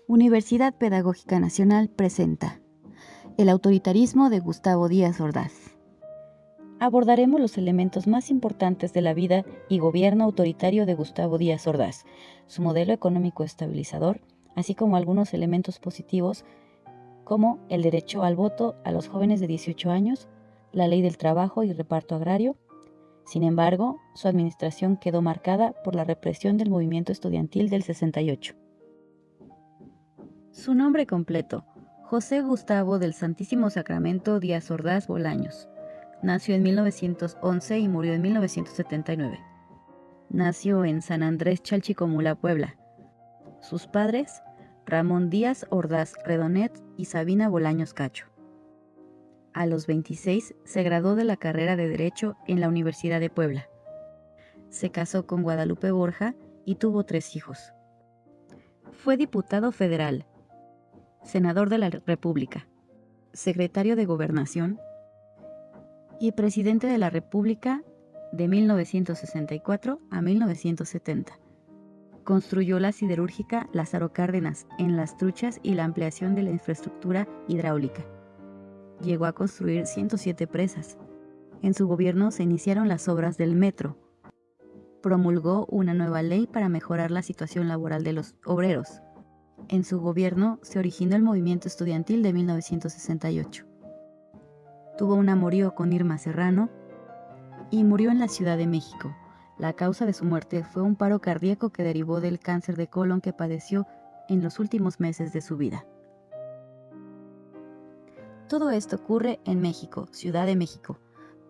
Universidad Pedagógica Nacional presenta El autoritarismo de Gustavo Díaz Ordaz. Abordaremos los elementos más importantes de la vida y gobierno autoritario de Gustavo Díaz Ordaz, su modelo económico estabilizador, así como algunos elementos positivos como el derecho al voto a los jóvenes de 18 años, la ley del trabajo y reparto agrario. Sin embargo, su administración quedó marcada por la represión del movimiento estudiantil del 68. Su nombre completo: José Gustavo del Santísimo Sacramento Díaz Ordaz Bolaños. Nació en 1911 y murió en 1979. Nació en San Andrés Chalchicomula, Puebla. Sus padres, Ramón Díaz Ordaz Redonet y Sabina Bolaños Cacho. A los 26 se graduó de la carrera de Derecho en la Universidad de Puebla. Se casó con Guadalupe Borja y tuvo 3 hijos. Fue diputado federal, senador de la República, secretario de Gobernación y presidente de la República de 1964 a 1970. Construyó la siderúrgica Lázaro Cárdenas en Las Truchas y la ampliación de la infraestructura hidráulica. Llegó a construir 107 presas. En su gobierno se iniciaron las obras del metro. Promulgó una nueva ley para mejorar la situación laboral de los obreros. En su gobierno se originó el movimiento estudiantil de 1968. Tuvo un amorío con Irma Serrano y murió en la Ciudad de México. La causa de su muerte fue un paro cardíaco que derivó del cáncer de colon que padeció en los últimos meses de su vida. Todo esto ocurre en México, Ciudad de México.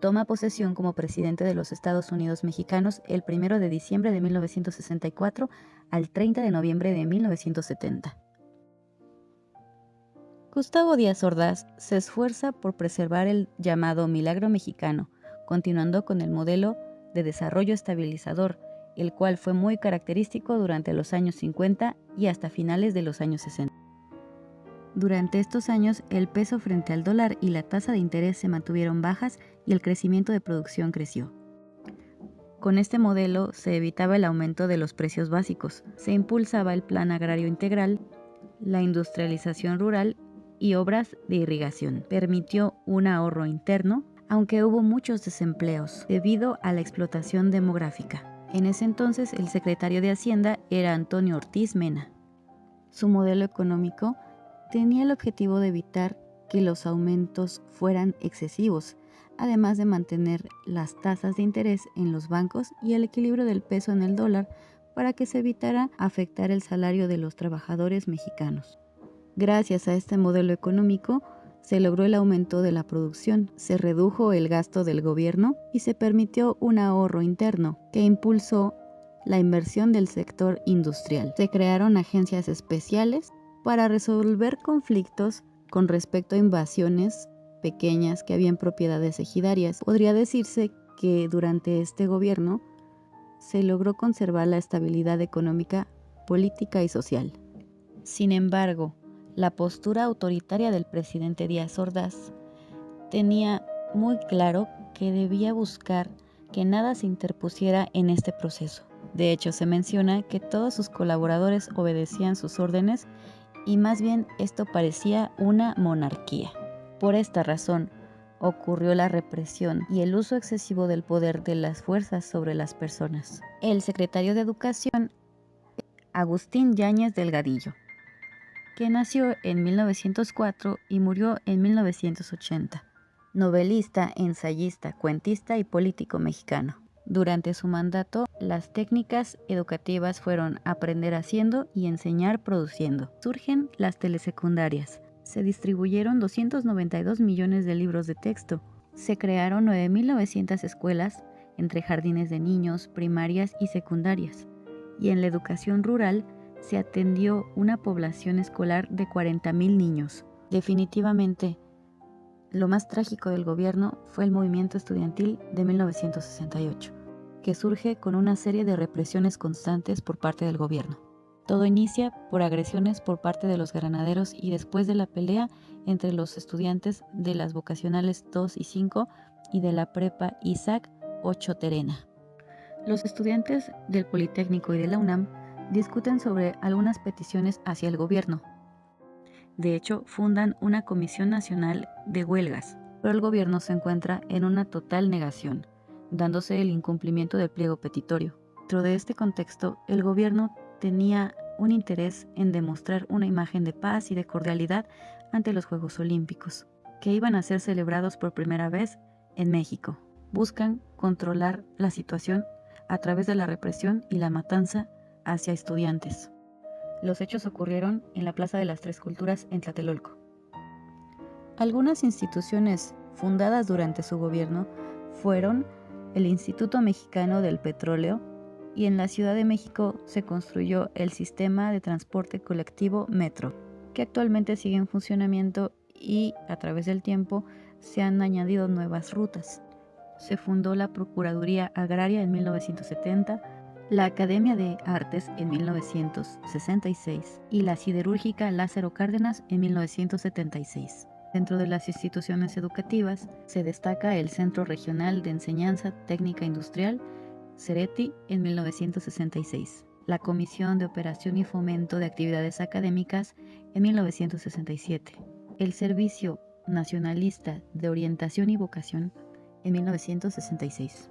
Toma posesión como presidente de los Estados Unidos mexicanos el 1 de diciembre de 1964 al 30 de noviembre de 1970. Gustavo Díaz Ordaz se esfuerza por preservar el llamado milagro mexicano, continuando con el modelo de desarrollo estabilizador, el cual fue muy característico durante los años 50 y hasta finales de los años 60. Durante estos años, el peso frente al dólar y la tasa de interés se mantuvieron bajas y el crecimiento de producción creció. Con este modelo se evitaba el aumento de los precios básicos, se impulsaba el plan agrario integral, la industrialización rural y obras de irrigación. Permitió un ahorro interno, aunque hubo muchos desempleos debido a la explotación demográfica. En ese entonces el secretario de Hacienda era Antonio Ortiz Mena. Su modelo económico tenía el objetivo de evitar que los aumentos fueran excesivos, además de mantener las tasas de interés en los bancos y el equilibrio del peso en el dólar para que se evitara afectar el salario de los trabajadores mexicanos. Gracias a este modelo económico, se logró el aumento de la producción, se redujo el gasto del gobierno y se permitió un ahorro interno que impulsó la inversión del sector industrial. Se crearon agencias especiales para resolver conflictos con respecto a invasiones pequeñas que había en propiedades ejidarias. Podría decirse que durante este gobierno se logró conservar la estabilidad económica, política y social. Sin embargo, la postura autoritaria del presidente Díaz Ordaz tenía muy claro que debía buscar que nada se interpusiera en este proceso. De hecho, se menciona que todos sus colaboradores obedecían sus órdenes y más bien esto parecía una monarquía. Por esta razón, ocurrió la represión y el uso excesivo del poder de las fuerzas sobre las personas. El secretario de Educación, Agustín Yáñez Delgadillo, que nació en 1904 y murió en 1980. Novelista, ensayista, cuentista y político mexicano. Durante su mandato, las técnicas educativas fueron aprender haciendo y enseñar produciendo. Surgen las telesecundarias. Se distribuyeron 292 millones de libros de texto. Se crearon 9.900 escuelas entre jardines de niños, primarias y secundarias. Y en la educación rural se atendió una población escolar de 40.000 niños. Definitivamente, lo más trágico del gobierno fue el movimiento estudiantil de 1968, que surge con una serie de represiones constantes por parte del gobierno. Todo inicia por agresiones por parte de los granaderos y después de la pelea entre los estudiantes de las vocacionales 2 y 5 y de la prepa Isaac 8 Terena. Los estudiantes del Politécnico y de la UNAM discuten sobre algunas peticiones hacia el gobierno. De hecho, fundan una comisión nacional de huelgas, pero el gobierno se encuentra en una total negación, dándose el incumplimiento del pliego petitorio. Dentro de este contexto, el gobierno tenía un interés en demostrar una imagen de paz y de cordialidad ante los Juegos Olímpicos, que iban a ser celebrados por primera vez en México. Buscan controlar la situación a través de la represión y la matanza hacia estudiantes. Los hechos ocurrieron en la Plaza de las Tres Culturas en Tlatelolco. Algunas instituciones fundadas durante su gobierno fueron el Instituto Mexicano del Petróleo, y en la Ciudad de México se construyó el sistema de transporte colectivo Metro, que actualmente sigue en funcionamiento y a través del tiempo se han añadido nuevas rutas. Se fundó la Procuraduría Agraria en 1970, la Academia de Artes en 1966 y la Siderúrgica Lázaro Cárdenas en 1976. Dentro de las instituciones educativas se destaca el Centro Regional de Enseñanza Técnica Industrial, CERETI, en 1966, la Comisión de Operación y Fomento de Actividades Académicas en 1967, el Servicio Nacionalista de Orientación y Vocación en 1966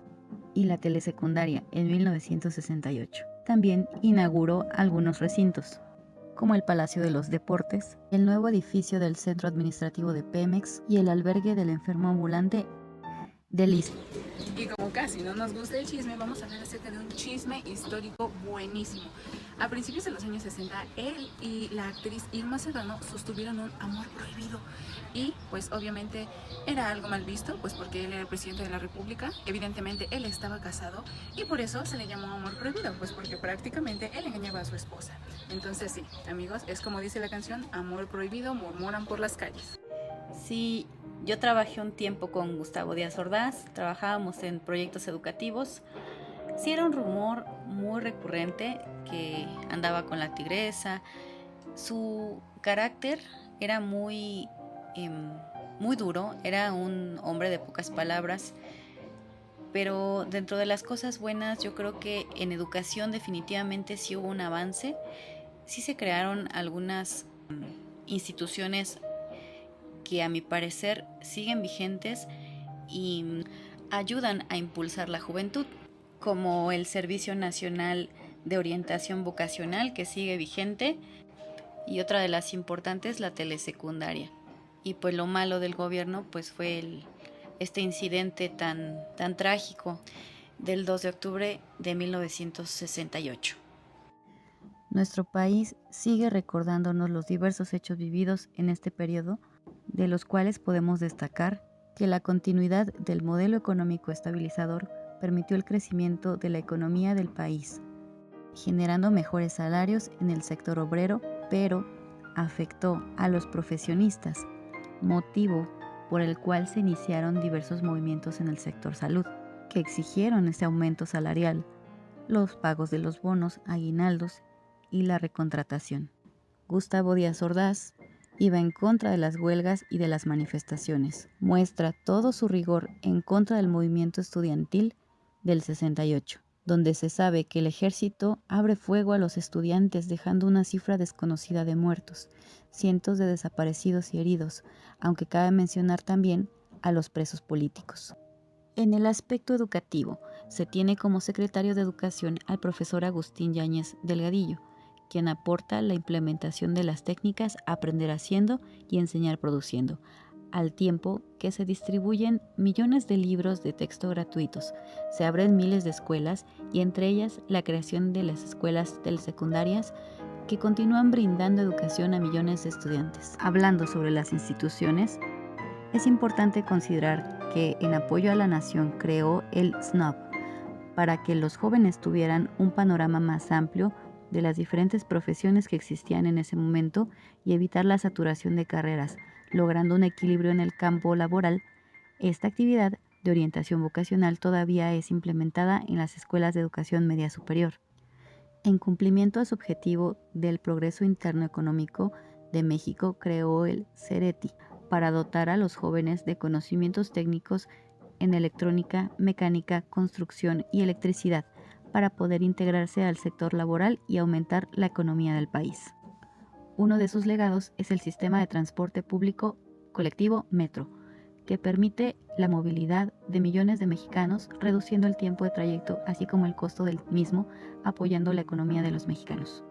y la telesecundaria en 1968. También inauguró algunos recintos, como el Palacio de los Deportes, el nuevo edificio del Centro Administrativo de Pemex y el albergue del enfermo ambulante del ISSSTE. Y como casi no nos gusta el chisme, vamos a hablar acerca de un chisme histórico buenísimo. A principios de los años 60, él y la actriz Irma Serrano sostuvieron un amor prohibido. Y pues obviamente era algo mal visto, pues porque él era el presidente de la República. Evidentemente él estaba casado y por eso se le llamó amor prohibido, pues porque prácticamente él engañaba a su esposa. Entonces sí, amigos, es como dice la canción, amor prohibido, murmuran por las calles. Sí, yo trabajé un tiempo con Gustavo Díaz Ordaz, trabajábamos en proyectos educativos. Sí, era un rumor muy recurrente que andaba con la tigresa. Su carácter era muy duro, era un hombre de pocas palabras, pero dentro de las cosas buenas yo creo que en educación definitivamente sí hubo un avance. Sí se crearon algunas instituciones que a mi parecer siguen vigentes y ayudan a impulsar la juventud, como el Servicio Nacional de Orientación Vocacional, que sigue vigente, y otra de las importantes, la telesecundaria. Y pues lo malo del gobierno pues fue este incidente tan trágico del 2 de octubre de 1968. Nuestro país sigue recordándonos los diversos hechos vividos en este periodo, de los cuales podemos destacar que la continuidad del modelo económico estabilizador permitió el crecimiento de la economía del país, generando mejores salarios en el sector obrero, pero afectó a los profesionistas, motivo por el cual se iniciaron diversos movimientos en el sector salud, que exigieron ese aumento salarial, los pagos de los bonos, aguinaldos y la recontratación. Gustavo Díaz Ordaz iba en contra de las huelgas y de las manifestaciones. Muestra todo su rigor en contra del movimiento estudiantil del 68, donde se sabe que el ejército abre fuego a los estudiantes dejando una cifra desconocida de muertos, cientos de desaparecidos y heridos, aunque cabe mencionar también a los presos políticos. En el aspecto educativo, se tiene como secretario de Educación al profesor Agustín Yáñez Delgadillo, quien aporta la implementación de las técnicas aprender haciendo y enseñar produciendo, al tiempo que se distribuyen millones de libros de texto gratuitos, se abren miles de escuelas y entre ellas la creación de las escuelas telesecundarias que continúan brindando educación a millones de estudiantes. Hablando sobre las instituciones, es importante considerar que en apoyo a la nación creó el SNOP para que los jóvenes tuvieran un panorama más amplio de las diferentes profesiones que existían en ese momento y evitar la saturación de carreras, logrando un equilibrio en el campo laboral. Esta actividad de orientación vocacional todavía es implementada en las escuelas de educación media superior. En cumplimiento a su objetivo del progreso interno económico de México, creó el CERETI para dotar a los jóvenes de conocimientos técnicos en electrónica, mecánica, construcción y electricidad, para poder integrarse al sector laboral y aumentar la economía del país. Uno de sus legados es el sistema de transporte público colectivo Metro, que permite la movilidad de millones de mexicanos, reduciendo el tiempo de trayecto así como el costo del mismo, apoyando la economía de los mexicanos.